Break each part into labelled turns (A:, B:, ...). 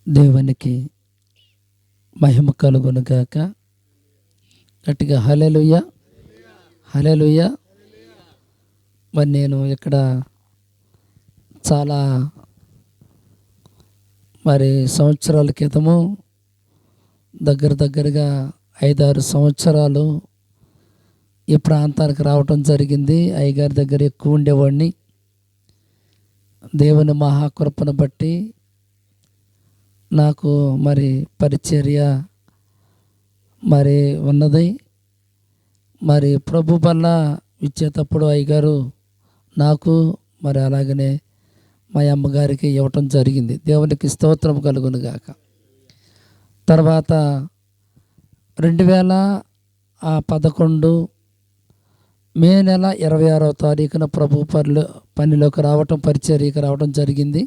A: దేవునికి మహిమ కలుగునుగాక. గట్టిగా హల్లెలూయా, హల్లెలూయా. మరి నేను ఇక్కడ చాలా సంవత్సరాల క్రితము దగ్గరగా 5-6 సంవత్సరాలు ఈ ప్రాంతానికి రావటం జరిగింది. అయ్యగారి దగ్గర ఎక్కువ ఉండేవాడిని. దేవుని మహాకృపను బట్టి నాకు పరిచర్య ఉన్నది. ప్రభు వల్ల ఇచ్చేటప్పుడు అయ్యగారు నాకు అలాగనే మా అమ్మగారికి ఇవ్వటం జరిగింది. దేవునికి స్తోత్రం కలుగును గాక. తర్వాత 2011 మే నెల 26వ తారీఖున ప్రభు పనిలోకి రావటం, పరిచర్యకి రావటం జరిగింది.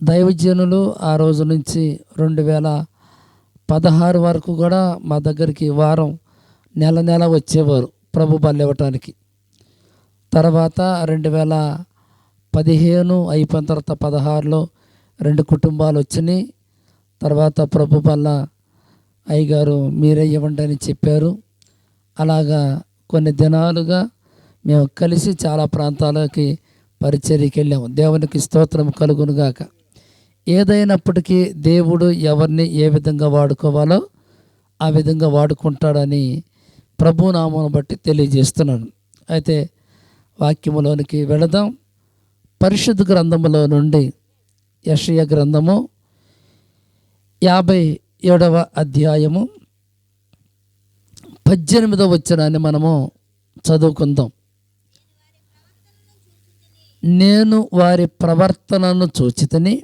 A: దైవజనులు ఆ రోజు నుంచి 2016 వరకు కూడా మా దగ్గరికి వారం నెల వచ్చేవారు ప్రభు బలి ఇవ్వటానికి. తర్వాత 2015 అయిపోయిన తర్వాత 16లో 2 కుటుంబాలు వచ్చినాయి. తర్వాత ప్రభు వల్ల అయ్యగారు మీరే ఇవ్వండి అని చెప్పారు. అలాగా కొన్ని దినాలుగా మేము కలిసి చాలా ప్రాంతాలకి పరిచర్యకి వెళ్ళాము. దేవునికి స్తోత్రం కలుగునుగాక. ఏదైనప్పటికీ దేవుడు ఎవరిని ఏ విధంగా వాడుకోవాలో ఆ విధంగా వాడుకుంటాడని ప్రభు నామమును బట్టి తెలియజేస్తున్నాను. అయితే వాక్యములోనికి వెళదాం. పరిశుద్ధ గ్రంథములో నుండి యెషయా గ్రంథము 57వ అధ్యాయము 18వ వచనాన్ని మనము చదువుకుందాం. నేను వారి ప్రవర్తనను చూచితిని,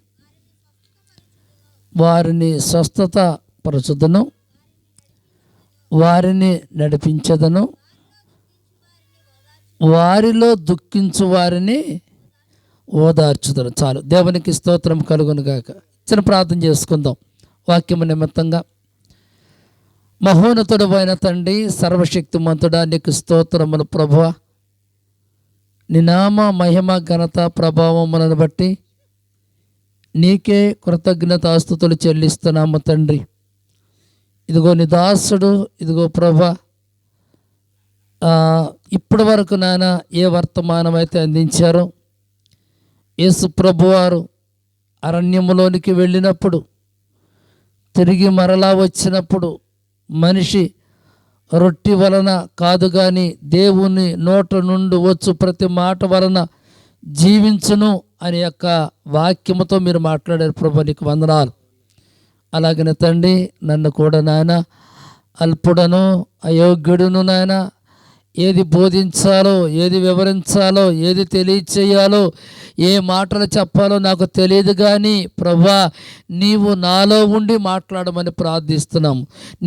A: వారిని స్వస్థత పరచుదను, వారిని నడిపించదను, వారిలో దుఃఖించు వారిని ఓదార్చుదను. చాలు. దేవునికి స్తోత్రం కలుగును గాక. చిన్న ప్రార్థన చేసుకుందాం వాక్యము నిమిత్తంగా. మహోన్నతుడు అయిన తండ్రి, సర్వశక్తిమంతుడా, నీకు స్తోత్రములు ప్రభువా. నీ నామ మహిమ ఘనత ప్రభావములను బట్టి నీకే కృతజ్ఞతాస్తుతులు చెల్లిస్తున్నాము తండ్రి. ఇదిగో నీ దాసుడు, ఇదిగో ప్రభా, ఇప్పటి వరకు నాయన ఏ వర్తమానం అయితే అందించారో, యేసు ప్రభువారు అరణ్యములోనికి వెళ్ళినప్పుడు, తిరిగి మరలా వచ్చినప్పుడు మనిషి రొట్టి వలన కాదు కానీ దేవుని నోట నుండి వచ్చు ప్రతి మాట వలన జీవించును అనే యొక్క వాక్యముతో మీరు మాట్లాడారు ప్రభు, నీకు వందనాలు. అలాగనే తండ్రి, నన్ను కూడా నాయన అల్పుడను అయోగ్యుడును నాయన, ఏది బోధించాలో, ఏది వివరించాలో, ఏది తెలియచేయాలో, ఏ మాటలు చెప్పాలో నాకు తెలియదు కానీ ప్రభా, నీవు నాలో ఉండి మాట్లాడమని ప్రార్థిస్తున్నాం.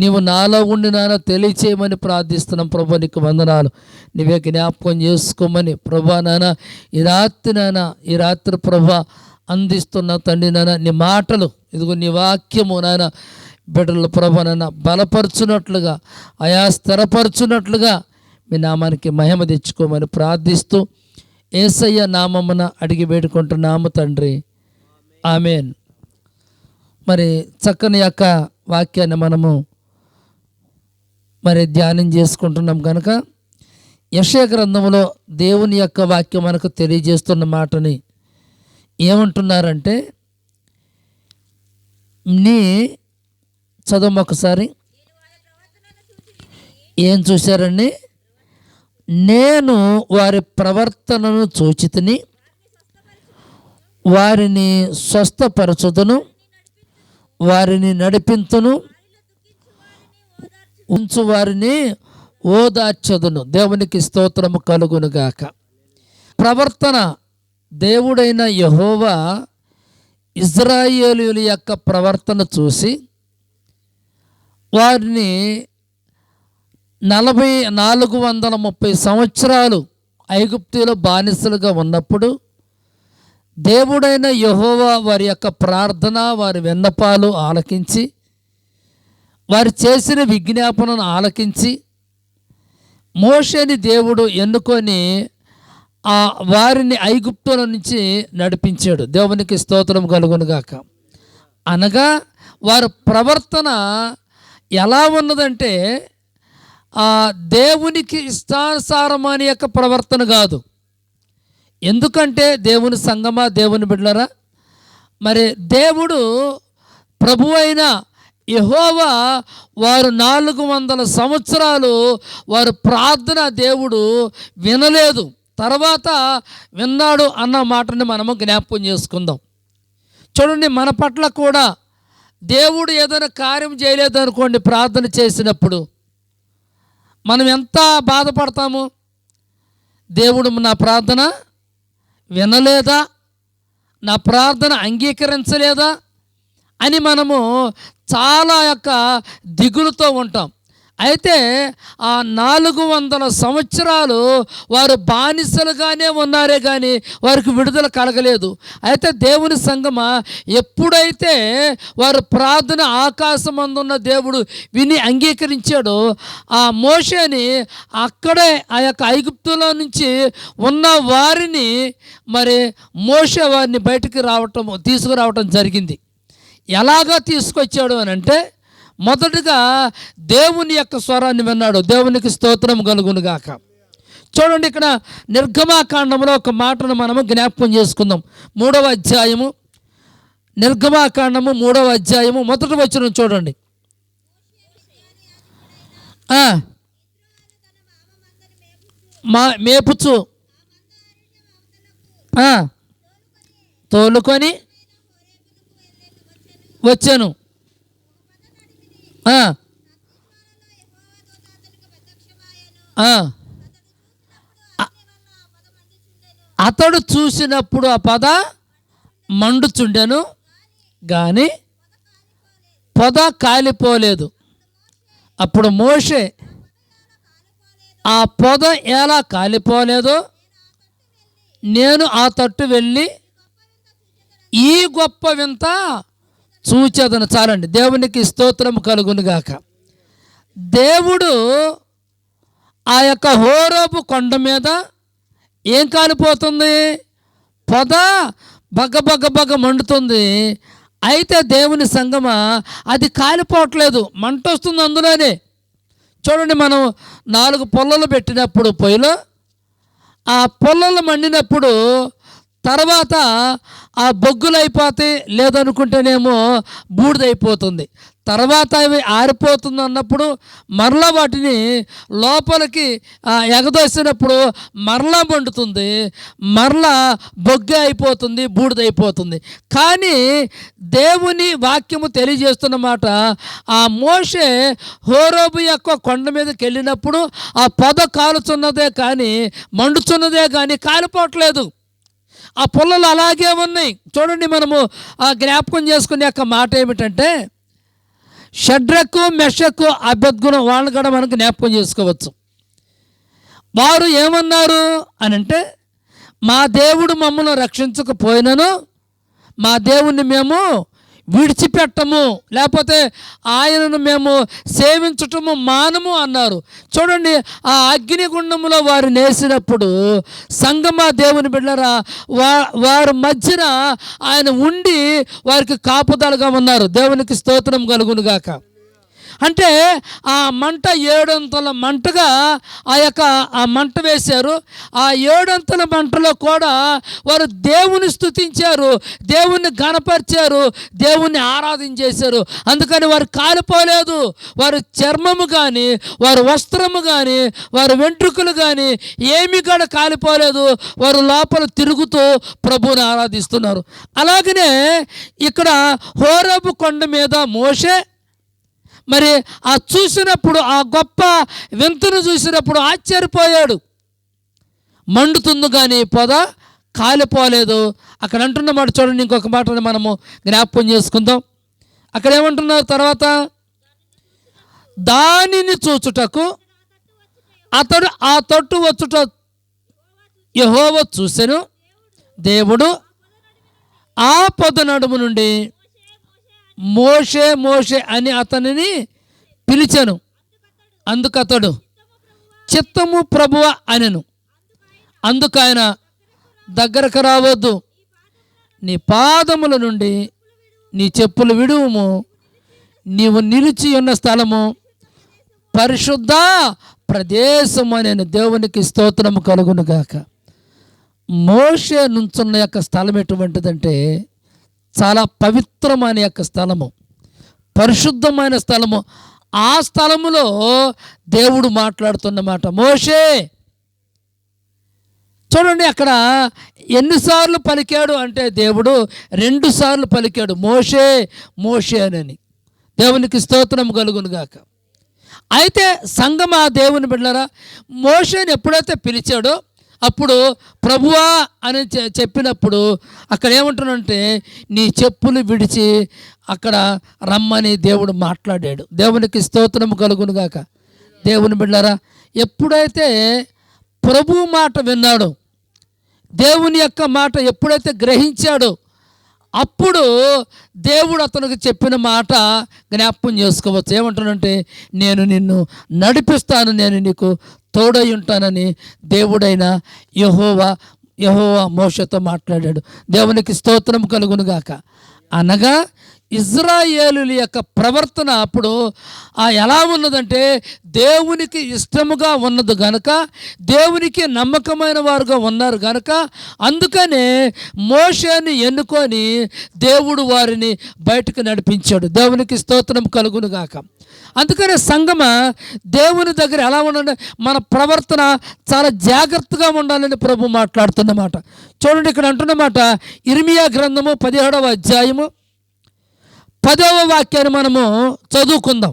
A: నీవు నాలో ఉండి నాన్న తెలియచేయమని ప్రార్థిస్తున్నాం ప్రభా, నీకు వందనాలు. నీవే జ్ఞాపకం చేసుకోమని ప్రభా నాన్న ఈ రాత్రి ప్రభా అందిస్తున్న తండ్రి నాన్న, నీ మాటలు, ఇదిగో నీ వాక్యము నాన్న బిడ్డల ప్రభా నాన్న బలపరుచున్నట్లుగా, ఆయా స్థిరపరచున్నట్లుగా మీ నామానికి మహిమ తెచ్చుకోమని ప్రార్థిస్తూ యేసయ్య నామమున అడిగి వేడుకుంటున్నాము తండ్రి, ఆమేన్. చక్కని యొక్క వాక్యాన్ని మనము ధ్యానం చేసుకుంటున్నాం కనుక, యెషయా గ్రంథంలో దేవుని యొక్క వాక్యం మనకు తెలియజేస్తున్న మాటని ఏమంటున్నారంటే, చదువు ఒకసారి. ఏం చూశారండి? నేను వారి ప్రవర్తనను చూచితిని, వారిని స్వస్థపరచుదును, వారిని నడిపించును, ఉంచు వారిని ఓదార్చదును. దేవునికి స్తోత్రము కలుగునుగాక. ప్రవర్తన, దేవుడైన యెహోవా ఇశ్రాయేలీయుల యొక్క ప్రవర్తన చూసి వారిని 430 సంవత్సరాలు ఐగుప్తులో బానిసలుగా ఉన్నప్పుడు దేవుడైన యెహోవా వారి యొక్క ప్రార్థన, వారి విన్నపాలు ఆలకించి, వారు చేసిన విజ్ఞాపనను ఆలకించి మోషేని దేవుడు ఎన్నుకొని వారిని ఐగుప్తుల నుంచి నడిపించాడు. దేవునికి స్తోత్రం కలుగునుగాక. అనగా వారి ప్రవర్తన ఎలా ఉన్నదంటే దేవునికి ఇష్టానుసారమైన యొక్క ప్రవర్తన కాదు. ఎందుకంటే దేవుని సంగమా, దేవుని బిడ్డలారా, మరి దేవుడు ప్రభువైన యెహోవా వారు 400 సంవత్సరాలు వారు ప్రార్థన దేవుడు వినలేదు, తర్వాత విన్నాడు అన్న మాటని మనము జ్ఞాపకం చేసుకుందాం. చూడండి, మన పట్ల కూడా దేవుడు ఏదైనా కార్యం చేయలేదు అనుకోండి, ప్రార్థన చేసినప్పుడు మనం ఎంత బాధపడతాము. దేవుడు నా ప్రార్థన వినలేదా, నా ప్రార్థన అంగీకరించలేదా అని మనము చాలా దిగులుతో ఉంటాం. అయితే ఆ 400 సంవత్సరాలు వారు బానిసలుగానే ఉన్నారే కానీ వారికి విడుదల కలగలేదు. అయితే దేవుని సంగమా, ఎప్పుడైతే వారు ప్రార్థన ఆకాశమందున్న దేవుడు విని అంగీకరించాడో, ఆ మోషేని అక్కడే ఐగుప్తులో నుంచి ఉన్న వారిని మరి మోషే వారిని బయటికి తీసుకురావటం జరిగింది. ఎలాగా తీసుకొచ్చాడు అని అంటే, మొదటగా దేవుని యొక్క స్వరాన్ని విన్నాడు. దేవునికి స్తోత్రం కలుగునుగాక. చూడండి, ఇక్కడ నిర్గమాకాండంలో ఒక మాటను మనము జ్ఞాపకం చేసుకుందాం. 3వ అధ్యాయము, నిర్గమాకాండము 3వ అధ్యాయము 1వ వచనం చూడండి. మేపుచు తోలుకొని వచ్చాను. అతడు చూసినప్పుడు ఆ పద మండుచుండెను కానీ పొద కాలిపోలేదు. అప్పుడు మోషే, ఆ పొద ఎలా కాలిపోలేదో నేను ఆ తట్టు వెళ్ళి ఈ గొప్ప వింత చూచేదను. చాలండి, దేవునికి స్తోత్రం కలుగునుగాక. దేవుడు ఆ హోరేబు కొండ మీద ఏం కాలిపోతుంది? పొద బగ మండుతుంది. అయితే దేవుని సంగమా, అది కాలిపోవట్లేదు, మంట వస్తుంది అందులోనే. చూడండి, మనం 4 పొల్లలు పెట్టినప్పుడు పొయ్యిలో, ఆ పొల్లలు మండినప్పుడు తర్వాత ఆ బొగ్గులు అయిపోతాయి, లేదనుకుంటేనేమో బూడిదైపోతుంది. తర్వాత అవి ఆరిపోతుంది అన్నప్పుడు మరలా వాటిని లోపలికి ఎగదోసినప్పుడు మరలా మండుతుంది, మరలా బొగ్గు అయిపోతుంది, బూడిదైపోతుంది. కానీ దేవుని వాక్యము తెలియజేస్తున్న మాట, ఆ మోషే హోరేబు యొక్క కొండ మీదకి వెళ్ళినప్పుడు ఆ పొద కాలుచున్నదే కానీ, మండుచున్నదే కానీ కాలిపోవట్లేదు. ఆ పొల్లలు అలాగే ఉన్నాయి. చూడండి, మనము ఆ జ్ఞాపకం చేసుకునే యొక్క మాట ఏమిటంటే, షడ్రకు మెషకు అబేద్గోను వాళ్ళని కూడా మనం జ్ఞాపకం చేసుకోవచ్చు. వారు ఏమన్నారు అని అంటే, మా దేవుడు మమ్మల్ని రక్షించకపోయినను మా దేవుణ్ణి మేము విడిచిపెట్టము, లేకపోతే ఆయనను మేము సేవించటము మానము అన్నారు. చూడండి, ఆ అగ్నిగుండంలో వారు నేసినప్పుడు సంగమా, దేవుని బిడ్డలారా, వారి మధ్యన ఆయన ఉండి వారికి కాపుదలుగా ఉన్నారు. దేవునికి స్తోత్రం కలుగునుగాక. అంటే ఆ మంట 7 మంటగా ఆ మంట వేశారు. ఆ 7 మంటలో కూడా వారు దేవుని స్తుతించారు, దేవుణ్ణి ఘనపరిచారు, దేవుణ్ణి ఆరాధించేశారు. అందుకని వారు కాలిపోలేదు. వారు చర్మము కానీ, వారి వస్త్రము కానీ, వారి వెంట్రుకలు కానీ ఏమీ కూడా కాలిపోలేదు. వారు లోపల తిరుగుతూ ప్రభువుని ఆరాధిస్తున్నారు. అలాగనే ఇక్కడ హోరేబు కొండ మీద మోషే మరి ఆ చూసినప్పుడు, ఆ గొప్ప వింతను చూసినప్పుడు ఆశ్చర్యపోయాడు. మండుతుంది కానీ పొద కాలిపోలేదు. అక్కడ అంటున్న మాట చూడండి, ఇంకొక మాటని మనము జ్ఞాపకం చేసుకుందాం. అక్కడ ఏమంటున్నారు తర్వాత, దానిని చూచుటకు అతడు ఆ తట్టు వచ్చుట యెహోవా చూసెను. దేవుడు ఆ పొద నడుము నుండి మోషే మోషే అని అతనిని పిలిచెను. అందుకతడు చిత్తము ప్రభువా అనెను. అందుకైన దగ్గరకు రావద్దు, నీ పాదముల నుండి నీ చెప్పులు విడువుము, నీవు నిలిచి ఉన్న స్థలము పరిశుద్ధ ప్రదేశము నేను దేవునికి స్తోత్రము కలుగును గాక. మోషే నుంచున్న యొక్క స్థలం ఎటువంటిదంటే చాలా పవిత్రమైన యొక్క స్థలము, పరిశుద్ధమైన స్థలము. ఆ స్థలములో దేవుడు మాట్లాడుతున్నమాట. మోషే చూడండి, అక్కడ ఎన్నిసార్లు పలికాడు అంటే దేవుడు 2 సార్లు పలికాడు, మోషే మోషే అని. దేవునికి స్తోత్రం కలుగును గాక. అయితే సంగమా దేవుని బిడ్డలారా, మోషేని ఎప్పుడైతే పిలిచాడో అప్పుడు ప్రభువా అని చెప్పినప్పుడు అక్కడ ఏమంటున్నాడంటే నీ చెప్పులు విడిచి అక్కడ రమ్మని దేవుడు మాట్లాడాడు. దేవునికి స్తోత్రం కలుగును గాక. దేవుని బిడ్డలారా, ఎప్పుడైతే ప్రభు మాట విన్నాడో, దేవుని యొక్క మాట ఎప్పుడైతే గ్రహించాడో అప్పుడు దేవుడు అతనికి చెప్పిన మాట జ్ఞాపకం చేసుకోవచ్చు. ఏమంటానంటే నేను నిన్ను నడిపిస్తాను, నేను నీకు తోడై ఉంటానని దేవుడైన యెహోవా మోషేతో మాట్లాడాడు. దేవునికి స్తోత్రం కలుగును గాక. అనగా ఇజ్రాయేలుల యొక్క ప్రవర్తన అప్పుడు ఎలా ఉన్నదంటే దేవునికి ఇష్టముగా ఉన్నది గనుక, దేవునికి నమ్మకమైన వారుగా ఉన్నారు గనుక, అందుకనే మోషేని ఎన్నుకొని దేవుడు వారిని బయటకు నడిపించాడు. దేవునికి స్తోత్రం కలుగును గాక. అందుకనే సంగమ దేవుని దగ్గర ఎలా ఉండాలి, మన ప్రవర్తన చాలా జాగ్రత్తగా ఉండాలని ప్రభు మాట్లాడుతున్నమాట. చూడండి, ఇక్కడ అంటున్నమాట ఇర్మియా గ్రంథము 17వ అధ్యాయము 10వ వాక్యాన్ని మనము చదువుకుందాం.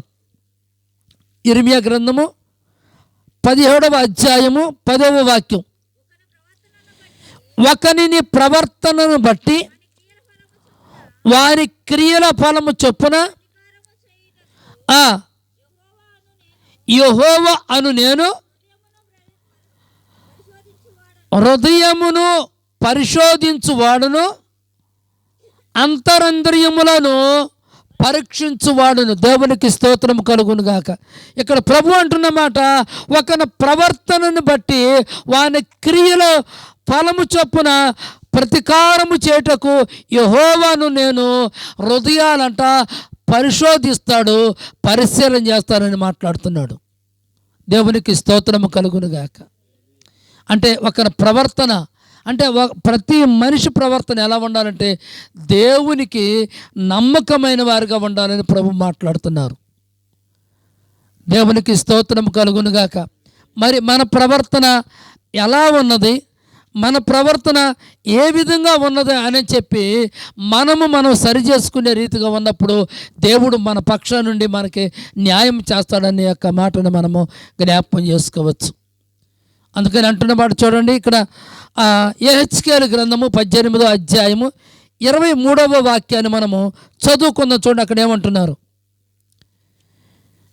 A: ఇర్మియా గ్రంథము 17వ అధ్యాయము 10వ వాక్యం. ఒకని ప్రవర్తనను బట్టి వారి క్రియల ఫలము చొప్పున యెహోవా అను నేను హృదయమును పరిశోధించువాడును, అంతరంద్రియములను పరీక్షించువాడును. దేవునికి స్తోత్రం కలుగును గాక. ఇక్కడ ప్రభు అంటున్నమాట, ఒకని ప్రవర్తనను బట్టి వాని క్రియల ఫలము చొప్పున ప్రతికారము చేయుటకు యెహోవాను నేను హృదయాలంట పరిశోధిస్తాడు, పరిశీలన చేస్తానని మాట్లాడుతున్నాడు. దేవునికి స్తోత్రము కలుగును గాక. అంటే ఒకరి ప్రవర్తన అంటే ప్రతి మనిషి ప్రవర్తన ఎలా ఉండాలంటే దేవునికి నమ్మకమైన వారిగా ఉండాలని ప్రభు మాట్లాడుతున్నారు. దేవునికి స్తోత్రం కలుగును గాక. మరి మన ప్రవర్తన ఎలా ఉన్నది, మన ప్రవర్తన ఏ విధంగా ఉన్నది అని చెప్పి మనం సరి చేసుకునే రీతిగా ఉన్నప్పుడు దేవుడు మన పక్షం నుండి మనకి న్యాయం చేస్తాడనే యొక్క మాటను మనము జ్ఞాపకం చేసుకోవచ్చు. అందుకని అంటున్నమాట చూడండి, ఇక్కడ యెహెజ్కేలు గ్రంథము 18వ అధ్యాయము 23వ వాక్యాన్ని మనము చదువుకుందాం. చూడండి, అక్కడ ఏమంటున్నారు.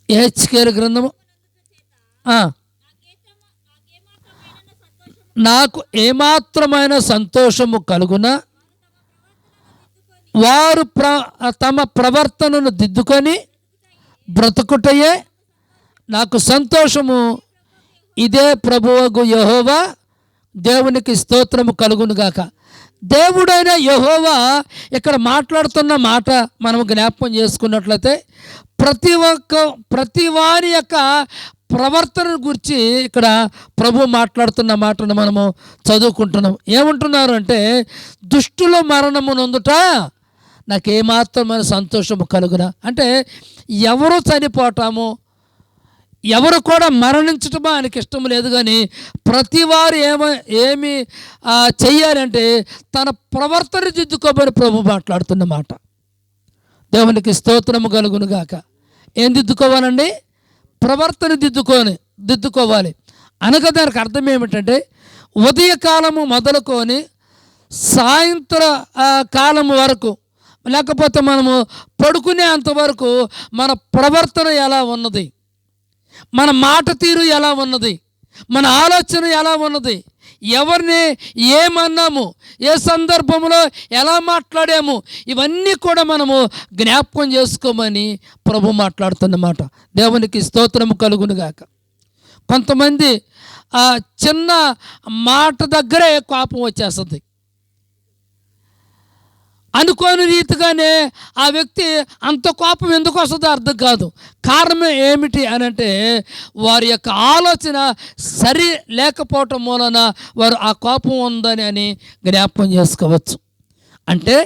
A: యెహెజ్కేలు గ్రంథము నాకు ఏమాత్రమైన సంతోషము కలుగునా వారు తమ ప్రవర్తనను దిద్దుకొని బ్రతుకుటయే నాకు సంతోషము, ఇదే ప్రభువగు యెహోవా. దేవునికి స్తోత్రము కలుగును గాక. దేవుడైన యెహోవా ఇక్కడ మాట్లాడుతున్న మాట మనం జ్ఞాపకం చేసుకున్నట్లయితే ప్రతి వారి యొక్క ప్రవర్తన గురించి ఇక్కడ ప్రభు మాట్లాడుతున్న మాటను మనము చదువుకుంటున్నాం. ఏమంటున్నారు అంటే దుష్టుల మరణము నొందుట నాకేమాత్రమైన సంతోషము కలుగునా. అంటే ఎవరు చనిపోవటము, ఎవరు కూడా మరణించటమో ఆయనకి ఇష్టం లేదు. కానీ ప్రతివారు ఏమి చెయ్యాలంటే తన ప్రవర్తన దిద్దుకోమని ప్రభు మాట్లాడుతున్న మాట. దేవునికి స్తోత్రము కలుగును గాక. ఏం దిద్దుకోవాలండి? ప్రవర్తన దిద్దుకోవాలి అనగా దానికి అర్థం ఏమిటంటే ఉదయకాలము మొదలుకొని సాయంత్ర కాలం వరకు, లేకపోతే మనము పడుకునేంత వరకు మన ప్రవర్తన ఎలా ఉన్నది, మన మాట తీరు ఎలా ఉన్నది, మన ఆలోచన ఎలా ఉన్నది, ఎవరిని ఏమన్నాము, ఏ సందర్భంలో ఎలా మాట్లాడాము, ఇవన్నీ కూడా మనము జ్ఞాపకం చేసుకోమని ప్రభు మాట్లాడుతున్నమాట. దేవునికి స్తోత్రము కలుగును గాక. కొంతమంది చిన్న మాట దగ్గరే కోపం వచ్చేస్తుంది. అనుకోని రీతిగానే ఆ వ్యక్తి అంత కోపం ఎందుకు వస్తుందో అర్థం కాదు. కారణం ఏమిటి అని అంటే వారి యొక్క ఆలోచన సరి లేకపోవటం మూలన వారు ఆ కోపం ఉందని అని జ్ఞాపకం చేసుకోవచ్చు. అంటే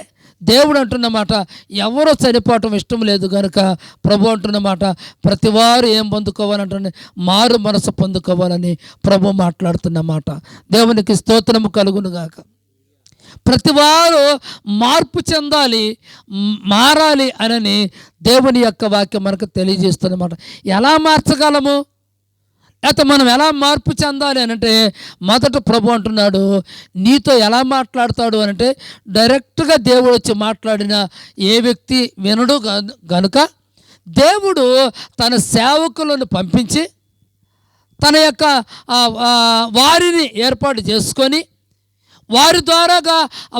A: దేవుడు అంటున్నమాట, ఎవరో చనిపోవటం ఇష్టం లేదు కనుక ప్రభు అంటున్నమాట, ప్రతివారు ఏం పొందుకోవాలంటే మారు మనసు పొందుకోవాలని ప్రభు మాట్లాడుతున్నమాట. దేవునికి స్తోత్రము కలుగునుగాక. ప్రతివారు మార్పు చెందాలి, మారాలి అని దేవుని యొక్క వాక్యం మనకు తెలియజేస్తున్నమాట. ఎలా మార్చగలము, లేకపోతే మనం ఎలా మార్పు చెందాలి అని అంటే మొదట ప్రభు అంటున్నాడు, నీతో ఎలా మాట్లాడతాడు అని అంటే డైరెక్ట్గా దేవుడు వచ్చి మాట్లాడిన ఏ వ్యక్తి వినడు గనుక దేవుడు తన సేవకులను పంపించి తన యొక్క వారిని ఏర్పాటు చేసుకొని వారి ద్వారాగా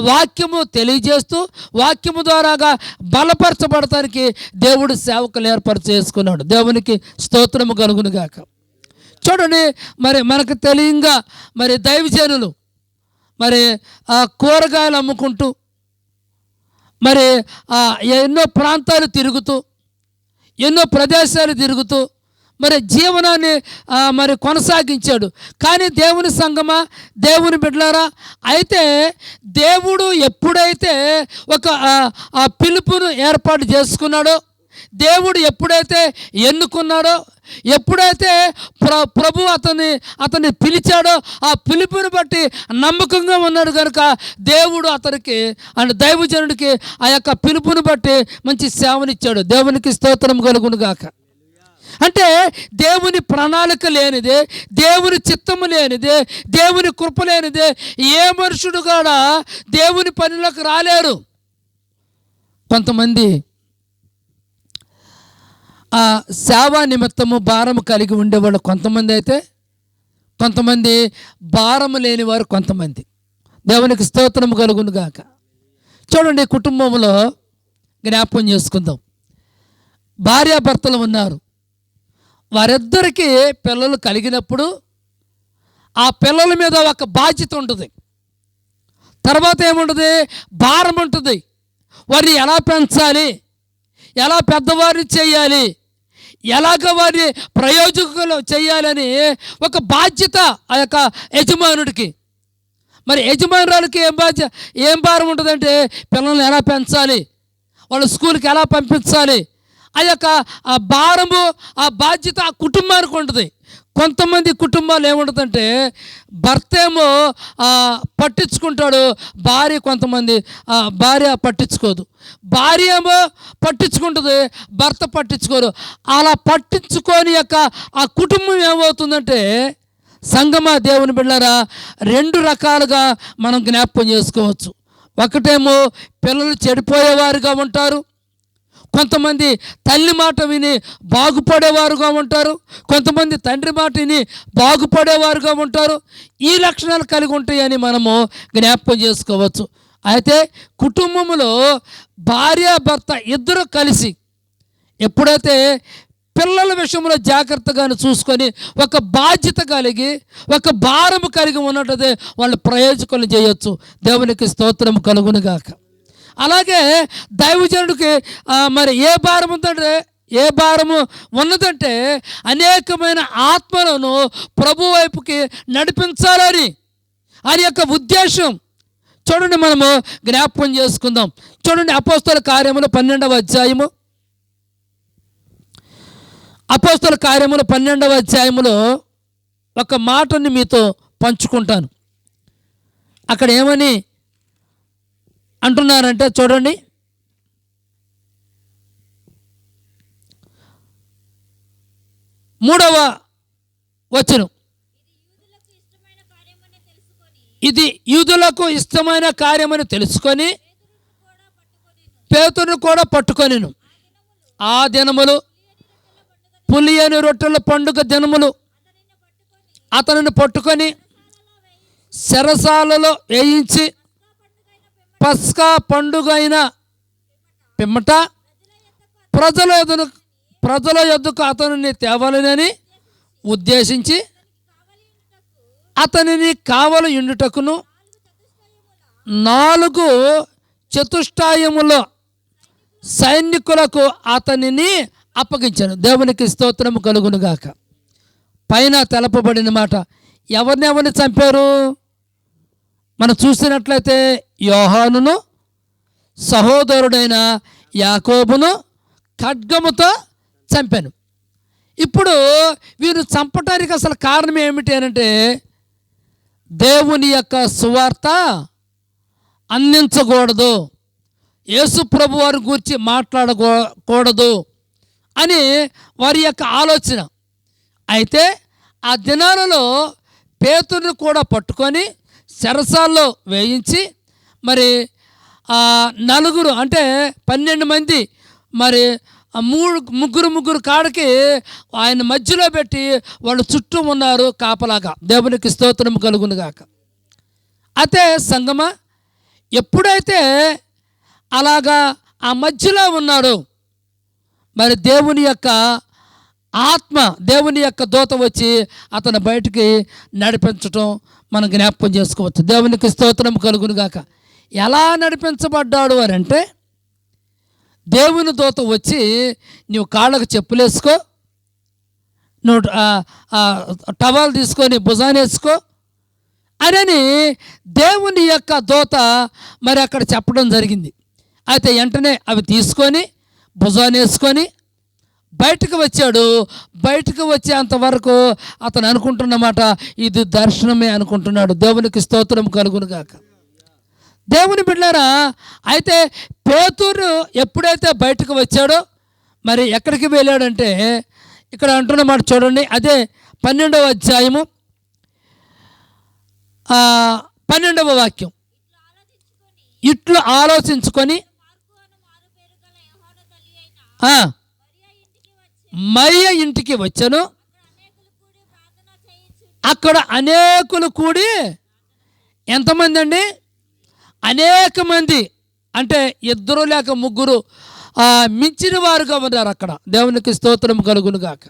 A: వాక్యము తెలియజేస్తూ వాక్యము ద్వారాగా బలపరచబడటానికి దేవుడు సేవకులు ఏర్పాటు చేసుకున్నాడు. దేవునికి స్తోత్రము కలుగునుగాక. చూడండి, మరి మనకు తెలియంగా మరి దైవజనులు మరి కూరగాయలు అమ్ముకుంటూ మరి ఎన్నో ప్రాంతాలు తిరుగుతూ ఎన్నో ప్రదేశాలు తిరుగుతూ మరి జీవనాన్ని మరి కొనసాగించాడు. కానీ దేవుని సంగమా, దేవుని బిడ్డలారా, అయితే దేవుడు ఎప్పుడైతే ఒక పిలుపును ఏర్పాటు చేసుకున్నాడో, దేవుడు ఎప్పుడైతే ఎన్నుకున్నాడో, ఎప్పుడైతే ప్రభు అతన్ని పిలిచాడో ఆ పిలుపుని బట్టి నమ్మకంగా ఉన్నాడు కనుక దేవుడు అతనికి అండ్ దైవజనుడికి ఆ యొక్క పిలుపుని బట్టి మంచి సేవనిచ్చాడు. దేవునికి స్తోత్రం కలుగునుగాక. అంటే దేవుని ప్రణాళిక లేనిదే, దేవుని చిత్తము లేనిదే, దేవుని కృప లేనిదే ఏ మనుషుడు కూడా దేవుని పనిలోకి రాలేరు. కొంతమంది ఆ సేవా నిమిత్తము భారము కలిగి ఉండేవాళ్ళు కొంతమంది, అయితే కొంతమంది భారము లేని వారు కొంతమంది. దేవునికి స్తోత్రము కలుగును గాక. చూడండి, కుటుంబంలో జ్ఞాపకం చేసుకుందాం. భార్యాభర్తలు ఉన్నారు. వారిద్దరికీ పిల్లలు కలిగినప్పుడు ఆ పిల్లల మీద ఒక బాధ్యత ఉంటుంది. తర్వాత ఏముంటుంది, భారం ఉంటుంది. వారిని ఎలా పెంచాలి, ఎలా పెద్దవారిని చేయాలి, ఎలాగ వారిని ప్రయోజకులు చేయాలని ఒక బాధ్యత ఆ యొక్క యజమానుడికి. మరి యజమానురాలకి ఏం భారం ఉంటుందంటే పిల్లల్ని ఎలా పెంచాలి, వాళ్ళ స్కూల్కి ఎలా పంపించాలి, ఆ యొక్క ఆ భారము, ఆ బాధ్యత ఆ కుటుంబానికి ఉంటుంది. కొంతమంది కుటుంబాలు ఏముంటుందంటే భర్త ఏమో పట్టించుకుంటాడు, భార్య పట్టించుకోదు. భార్య ఏమో పట్టించుకుంటుంది, భర్త పట్టించుకోరు. అలా పట్టించుకొని యొక్క ఆ కుటుంబం ఏమవుతుందంటే, సంగమా దేవుని బిడ్డలారా, రెండు రకాలుగా మనం జ్ఞాపకం చేసుకోవచ్చు. ఒకటేమో పిల్లలు చెడిపోయేవారుగా ఉంటారు, కొంతమంది తల్లి మాట విని బాగుపడేవారుగా ఉంటారు, కొంతమంది తండ్రి మాట విని బాగుపడేవారుగా ఉంటారు. ఈ లక్షణాలు కలిగి ఉంటాయని మనము జ్ఞాపకం చేసుకోవచ్చు. అయితే కుటుంబంలో భార్యాభర్త ఇద్దరు కలిసి ఎప్పుడైతే పిల్లల విషయంలో జాగ్రత్తగా చూసుకొని ఒక బాధ్యత కలిగి ఒక భారము కలిగి ఉన్నట్లయితే వాళ్ళు ప్రయోజకులు చేయొచ్చు. దేవునికి స్తోత్రం కలుగునుగాక. అలాగే దైవజనుడికి మరి ఏ భారము ఉన్నదంటే అనేకమైన ఆత్మలను ప్రభు వైపుకి నడిపించాలని అని యొక్క ఉద్దేశం. చూడండి, మనము జ్ఞాపకం చేసుకుందాం. చూడండి, అపోస్తల కార్యములు 12వ అధ్యాయము. అపోస్తల కార్యములు 12వ అధ్యాయములో ఒక మాటని మీతో పంచుకుంటాను. అక్కడ ఏమని అంటున్నారంటే చూడండి, 3వ వచనం, ఇది యూదులకు ఇష్టమైన కార్యమని తెలుసుకొని పేతురును కూడా పట్టుకొనిను. ఆ దినములు పులియని రొట్టెల పండుగ దినములు అతనిని పట్టుకొని చెరసాలలో వేయించి పస్కా పండుగ అయిన పిమ్మట ప్రజల యొద్దకు అతనిని తేవాలని ఉద్దేశించి అతనిని కావలి ఉండుటకును 4 చతుష్టాయములో సైనికులకు అతనిని అప్పగించాను. దేవునికి స్తోత్రం కలుగునుగాక. పైన తెలపబడిన మాట, ఎవరిని చంపారు? మనం చూసినట్లయితే యోహానును, సహోదరుడైన యాకోబును ఖడ్గముతో చంపాను. ఇప్పుడు వీరు చంపటానికి అసలు కారణం ఏమిటి అంటే, దేవుని యొక్క సువార్త అందించకూడదు, యేసు ప్రభు వారి గురించి మాట్లాడకూడదు అని వారి యొక్క ఆలోచన. అయితే ఆ దినాలలో పేతురుని కూడా పట్టుకొని చెరసాల్లో వేయించి, మరి నలుగురు అంటే 12 మంది, మరి ముగ్గురు కాడికి ఆయన మధ్యలో పెట్టి వాళ్ళు చుట్టూ ఉన్నారు కాపలాగా. దేవునికి స్తోత్రం కలుగునుగాక. అయితే సంగమా, ఎప్పుడైతే అలాగా ఆ మధ్యలో ఉన్నాడో, మరి దేవుని యొక్క ఆత్మ, దేవుని యొక్క దూత వచ్చి అతను బయటికి నడిపించటం మనం జ్ఞాపకం చేసుకోవచ్చు. దేవునికి స్తోత్రం కలుగునుగాక. ఎలా నడిపించబడ్డాడు అని అంటే, దేవుని దూత వచ్చి నువ్వు కాళ్ళకు చెప్పులేసుకో, నువ్వు టవల్ తీసుకొని భుజాన్ని వేసుకో అని దేవుని యొక్క దూత మరి అక్కడ చెప్పడం జరిగింది. అయితే వెంటనే అవి తీసుకొని భుజాన్ని వేసుకొని బయటకు వచ్చాడు. బయటకు వచ్చేంతవరకు అతను అనుకుంటున్నమాట, ఇది దర్శనమే అనుకుంటున్నాడు. దేవునికి స్తోత్రం కలుగునుగాక. దేవుని బిడ్డలారా, అయితే పేతురు ఎప్పుడైతే బయటకు వచ్చాడో, మరి ఎక్కడికి వెళ్ళాడంటే, ఇక్కడ అంటున్నమాట చూడండి, అదే 12వ అధ్యాయము 12వ వాక్యం. ఇట్లు ఆలోచించుకొని మరియ ఇంటికి వచ్చాను. అక్కడ అనేకులు కూడి, ఎంతమంది అండి? అనేక మంది, అంటే 2 లేక 3 మించిన వారుగా ఉన్నారు అక్కడ. దేవునికి స్తోత్రం కలుగునుగాక.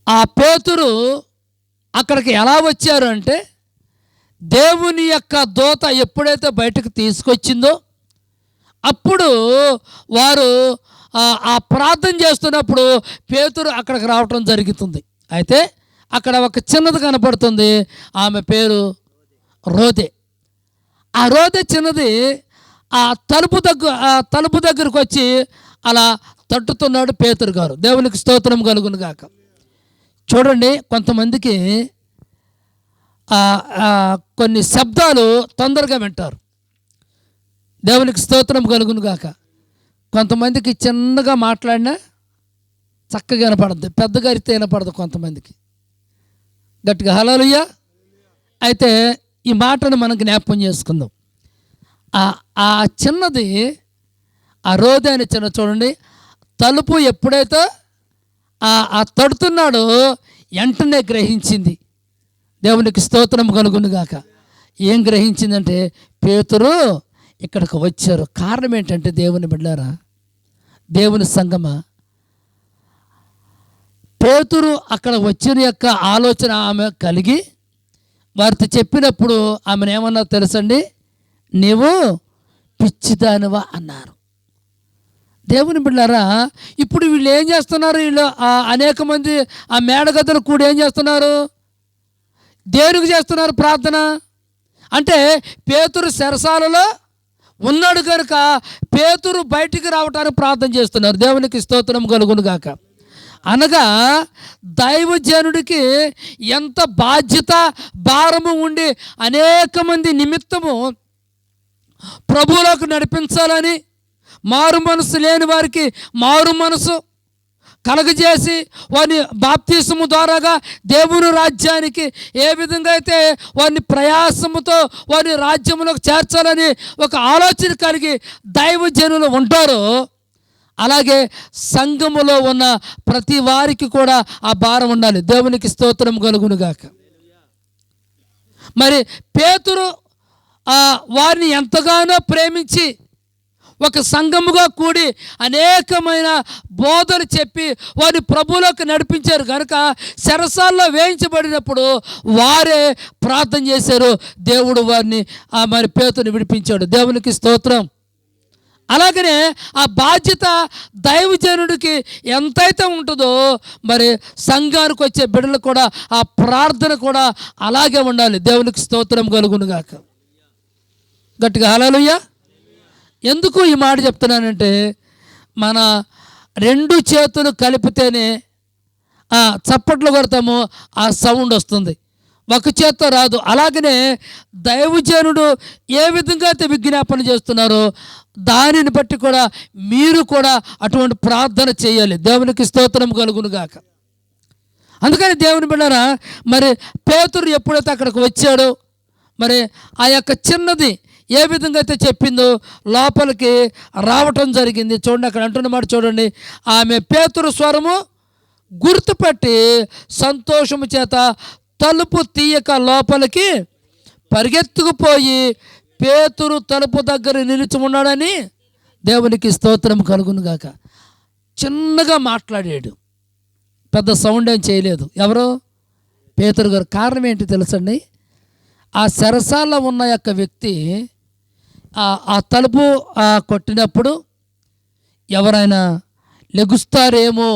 A: ఆ పేతురు అక్కడికి ఎలా వచ్చారు అంటే, దేవుని యొక్క దూత ఎప్పుడైతే బయటకు తీసుకొచ్చిందో అప్పుడు వారు ఆ ప్రార్థన చేస్తున్నప్పుడు పేతురు అక్కడికి రావటం జరుగుతుంది. అయితే అక్కడ ఒక చిన్నది కనపడుతుంది, ఆమె పేరు రోదే. ఆ రోదే చిన్నది ఆ తలుపు దగ్గరకు వచ్చి అలా తట్టుతున్నాడు పేతురు గారు. దేవునికి స్తోత్రం కలుగును గాక. చూడండి, కొంతమందికి కొన్ని శబ్దాలు తొందరగా వింటారు. దేవునికి స్తోత్రం కలుగును గాక. కొంతమందికి చిన్నగా మాట్లాడినా చక్కగా వినపడద్దు, పెద్దగా అరితే వినపడదు కొంతమందికి. గట్టిగా హల్లెలూయా. అయితే ఈ మాటను మనం జ్ఞాపకం చేసుకుందాం. ఆ చిన్నది, ఆ రోదే అనే చిన్న, చూడండి, తలుపు ఎప్పుడైతే ఆ తడుతున్నాడో వెంటనే గ్రహించింది. దేవునికి స్తోత్రం కలుగునుగాక. ఏం గ్రహించిందంటే, పేతురు ఇక్కడికి వచ్చారు. కారణం ఏంటంటే, దేవుని బిడ్డారా, దేవుని సంగమా, పేతురు అక్కడ వచ్చిన యొక్క ఆలోచన ఆమె కలిగి వారితో చెప్పినప్పుడు ఆమెను ఏమన్నా తెలుసండి? నీవు పిచ్చిదానివా అన్నారు. దేవుని బిడ్డారా, ఇప్పుడు వీళ్ళు ఏం చేస్తున్నారు? వీళ్ళు అనేక మంది ఆ మేడగదులు కూడా ఏం చేస్తున్నారు? దేనికి చేస్తున్నారు ప్రార్థన అంటే, పేతురు చెరసాలలో ఉన్నాడు కనుక పేతురు బయటికి రావటానికి ప్రార్థన చేస్తున్నారు. దేవునికి స్తోత్రం కలుగును గాక. అనగా దైవజనుడికి ఎంత బాధ్యత భారము ఉండి అనేక మంది నిమిత్తము ప్రభువులోకి నడిపించాలని, మారు మనసు లేని వారికి మారు మనసు కలగజేసి వారిని బాప్తిసము ద్వారాగా దేవుని రాజ్యానికి ఏ విధంగా అయితే వారిని ప్రయాసముతో వారిని రాజ్యంలోకి చేర్చాలని ఒక ఆలోచన కలిగి దైవజనులు ఉంటారో, అలాగే సంఘములో ఉన్న ప్రతి వారికి కూడా ఆ భారం ఉండాలి. దేవునికి స్తోత్రం కలుగునుగాక. మరి పేతురు వారిని ఎంతగానో ప్రేమించి ఒక సంఘముగా కూడి అనేకమైన బోధలు చెప్పి వారిని ప్రభువులోకి నడిపించారు కనుక చెరసాల్లో వేయించబడినప్పుడు వారే ప్రార్థన చేశారు. దేవుడు వారిని మరి పేతురుని విడిపించాడు. దేవునికి స్తోత్రం. అలాగనే ఆ బాధ్యత దైవజనుడికి ఎంతైతే ఉంటుందో మరి సంఘానికి వచ్చే బిడ్డలు కూడా ఆ ప్రార్థన కూడా అలాగే ఉండాలి. దేవునికి స్తోత్రం కలుగునుగాక. గట్టిగా హల్లెలూయా. ఎందుకు ఈ మాట చెప్తున్నానంటే మన రెండు చేతులు కలిపితేనే చప్పట్లు కొడతాము, ఆ సౌండ్ వస్తుంది, ఒక చేత్తో రాదు. అలాగనే దైవజనుడు ఏ విధంగా అయితే విజ్ఞాపన చేస్తున్నారో దానిని బట్టి కూడా మీరు కూడా అటువంటి ప్రార్థన చేయాలి. దేవునికి స్తోత్రం కలుగునుగాక. అందుకని దేవుని బిడ్డలారా, మరి పేతురు ఎప్పుడైతే అక్కడికి వచ్చాడో మరి ఆ యొక్క చిన్నది ఏ విధంగా అయితే చెప్పిందో లోపలికి రావటం జరిగింది. చూడండి, అక్కడ అంటున్న మాట చూడండి. ఆమె పేతురు స్వరము గుర్తుపట్టి సంతోషము చేత తలుపు తీయక లోపలికి పరిగెత్తుకుపోయి పేతురు తలుపు దగ్గర నిలిచి ఉన్నాడని దేవునికి స్తోత్రం కలుగునుగాక. చిన్నగా మాట్లాడాడు, పెద్ద సౌండ్ ఏం చేయలేదు. ఎవరు? పేతురు గారు. కారణం ఏంటి తెలుసండి? ఆ చెరసాలలో ఉన్న యొక్క వ్యక్తి ఆ తలుపు కొట్టినప్పుడు ఎవరైనా లెగుస్తారేమో,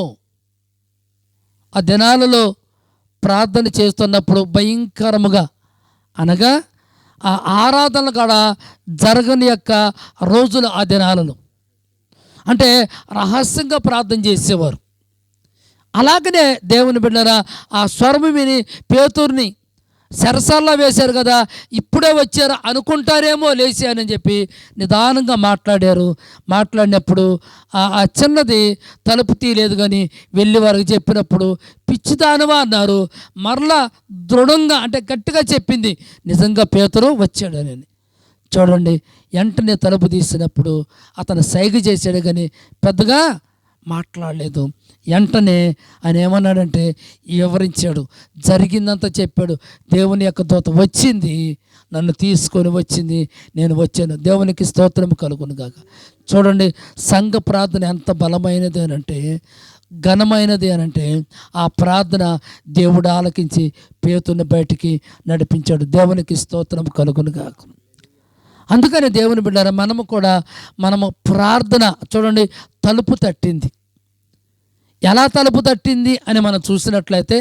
A: ఆ దినాలలో ప్రార్థన చేస్తున్నప్పుడు భయంకరముగా, అనగా ఆ ఆరాధనలు కూడా జరగని యొక్క రోజులు ఆ దినాలలో, అంటే రహస్యంగా ప్రార్థన చేసేవారు. అలాగనే దేవుని బిడ్డలారా, ఆ స్వరము విని పేతురుని చెరసాల్లో వేశారు కదా, ఇప్పుడే వచ్చారు అనుకుంటారేమో లేచి అని చెప్పి నిదానంగా మాట్లాడారు. మాట్లాడినప్పుడు ఆ చిన్నది తలుపు తీయలేదు, కానీ వెళ్ళి వారికి చెప్పినప్పుడు పిచ్చిదానవా అన్నారు. మరలా దృఢంగా అంటే గట్టిగా చెప్పింది, నిజంగా పేతురు వచ్చాడని. చూడండి, వెంటనే తలుపు తీసినప్పుడు అతను సైగ చేశాడు, కానీ పెద్దగా మాట్లాడలేదు. వెంటనే ఆయన ఏమన్నాడంటే వివరించాడు, జరిగిందంతా చెప్పాడు. దేవుని యొక్క దూత వచ్చింది, నన్ను తీసుకొని వచ్చింది, నేను వచ్చాను. దేవునికి స్తోత్రం కలుగునుగాక. చూడండి, సంఘ ప్రార్థన ఎంత బలమైనది అనంటే, ఘనమైనది అనంటే, ఆ ప్రార్థన దేవుడు ఆలకించి పేతుని బయటికి నడిపించాడు. దేవునికి స్తోత్రం కలుగునుగాక. అందుకని దేవుని బిడ్డారా, మనము ప్రార్థన చూడండి, తలుపు తట్టింది. ఎలా తలుపు తట్టింది అని మనం చూసినట్లయితే,